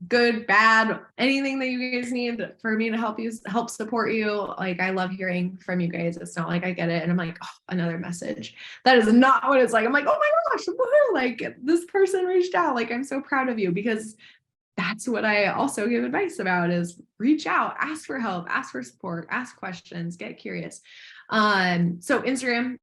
good, bad, anything that you guys need for me to help support you. Like, I love hearing from you guys. It's not like I get it and I'm like, oh, another message. That is not what it's like. I'm like, oh my gosh, woohoo, like this person reached out. Like, I'm so proud of you, because that's what I also give advice about, is reach out, ask for help, ask for support, ask questions, get curious. So Instagram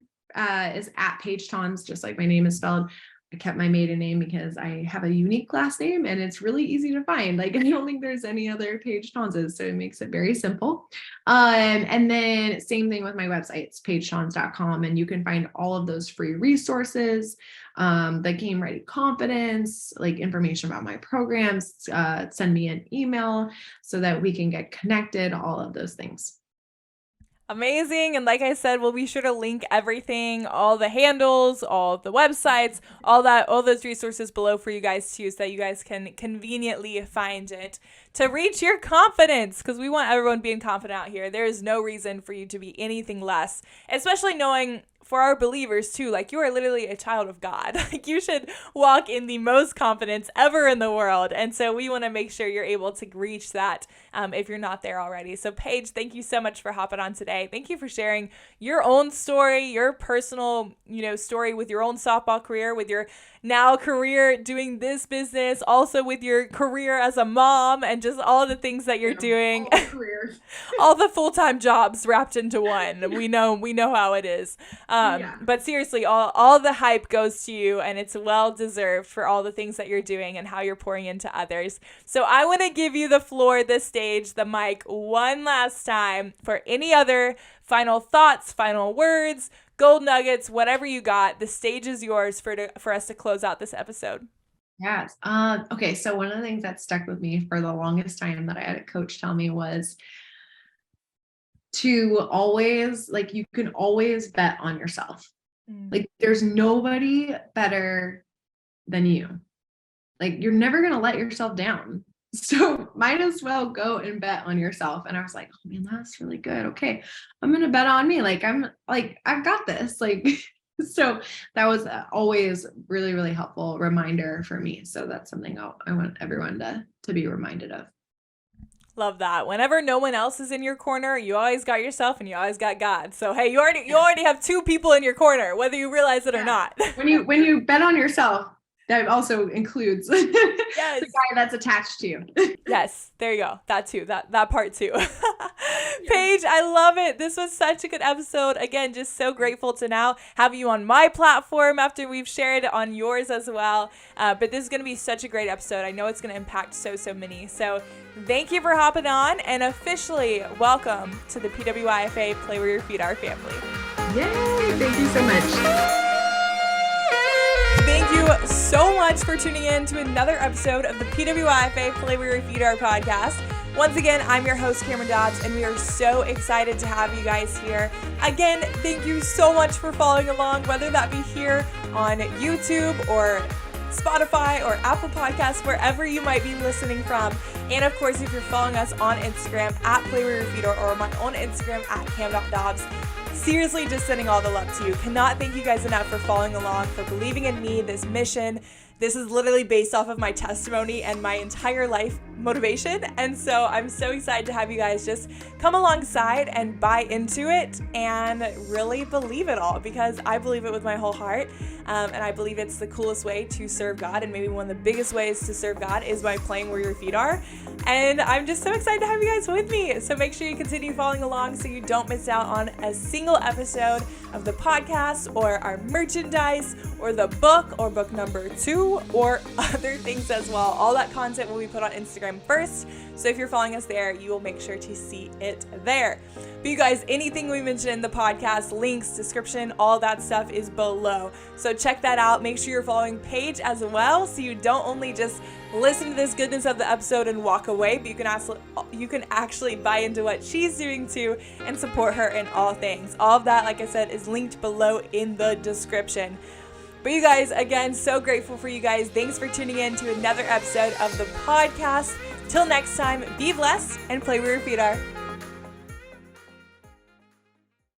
is at Paige Tonz, just like my name is spelled. I kept my maiden name because I have a unique last name and it's really easy to find. Like, I don't think there's any other Paige Tonzes, so it makes it very simple. And then same thing with my website, it's paigetonz.com, and you can find all of those free resources, the Game Ready Confidence, like information about my programs, send me an email so that we can get connected, all of those things. Amazing. And like I said, we'll be sure to link everything, all the handles, all the websites, all those resources below for you guys too, so that you guys can conveniently find it to reach your confidence, because we want everyone being confident out here. There is no reason for you to be anything less, especially knowing for our believers too, like, you are literally a child of God. Like, you should walk in the most confidence ever in the world. And so we want to make sure you're able to reach that if you're not there already. So Paige, thank you so much for hopping on today. Thank you for sharing your own story, your personal, story with your own softball career, with your now career doing this business, also with your career as a mom, and just all the things that you're doing, all the full-time jobs wrapped into one. We know how it is. But seriously, all the hype goes to you, and it's well deserved for all the things that you're doing and how you're pouring into others. So I want to give you the floor, the stage, the mic one last time for any other final thoughts, final words, gold nuggets, whatever you got. The stage is yours for us to close out this episode. Yes. Okay. So one of the things that stuck with me for the longest time that I had a coach tell me was to always, like, you can always bet on yourself. Like, there's nobody better than you. Like, you're never going to let yourself down. So might as well go and bet on yourself. And I was like, oh man, that's really good. Okay. I'm going to bet on me. Like, I've got this. Like, So that was always really, really helpful reminder for me. So that's something I want everyone to be reminded of. Love that. Whenever no one else is in your corner, you always got yourself and you always got God. So hey, you already have two people in your corner, whether you realize it or not. When you bet on yourself, that also includes yes. the guy that's attached to you. Yes, there you go. That too. That part too. Paige, I love it. This was such a good episode. Again, just so grateful to now have you on my platform after we've shared it on yours as well. But this is going to be such a great episode. I know it's going to impact so many. So thank you for hopping on, and officially welcome to the PWYFA Play Where Your Feet Are family. Yay! Thank you so much. Thank you so much for tuning in to another episode of the PWYFA Play Where Your Feet Are podcast. Once again, I'm your host, Cameron Dobbs, and we are so excited to have you guys here. Again, thank you so much for following along, whether that be here on YouTube or Spotify or Apple Podcasts, wherever you might be listening from. And of course, if you're following us on Instagram at Play Where Your Feet Are, or my own Instagram at cam.dobbs, seriously, just sending all the love to you. Cannot thank you guys enough for following along, for believing in me, this mission. This is literally based off of my testimony and my entire life motivation. And so I'm so excited to have you guys just come alongside and buy into it and really believe it all, because I believe it with my whole heart. And I believe it's the coolest way to serve God. And maybe one of the biggest ways to serve God is by playing where your feet are. And I'm just so excited to have you guys with me. So make sure you continue following along so you don't miss out on a single episode of the podcast or our merchandise or the book or book number 2 or other things as well. All that content will be put on Instagram first. So if you're following us there, you will make sure to see it there. But you guys, anything we mentioned in the podcast, links, description, all that stuff is below. So check that out. Make sure you're following Paige as well, so you don't only just listen to this goodness of the episode and walk away, but you can actually buy into what she's doing too and support her in all things. All of that, like I said, is linked below in the description. But you guys, again, so grateful for you guys. Thanks for tuning in to another episode of the podcast. Till next time, be blessed and play where your feet are.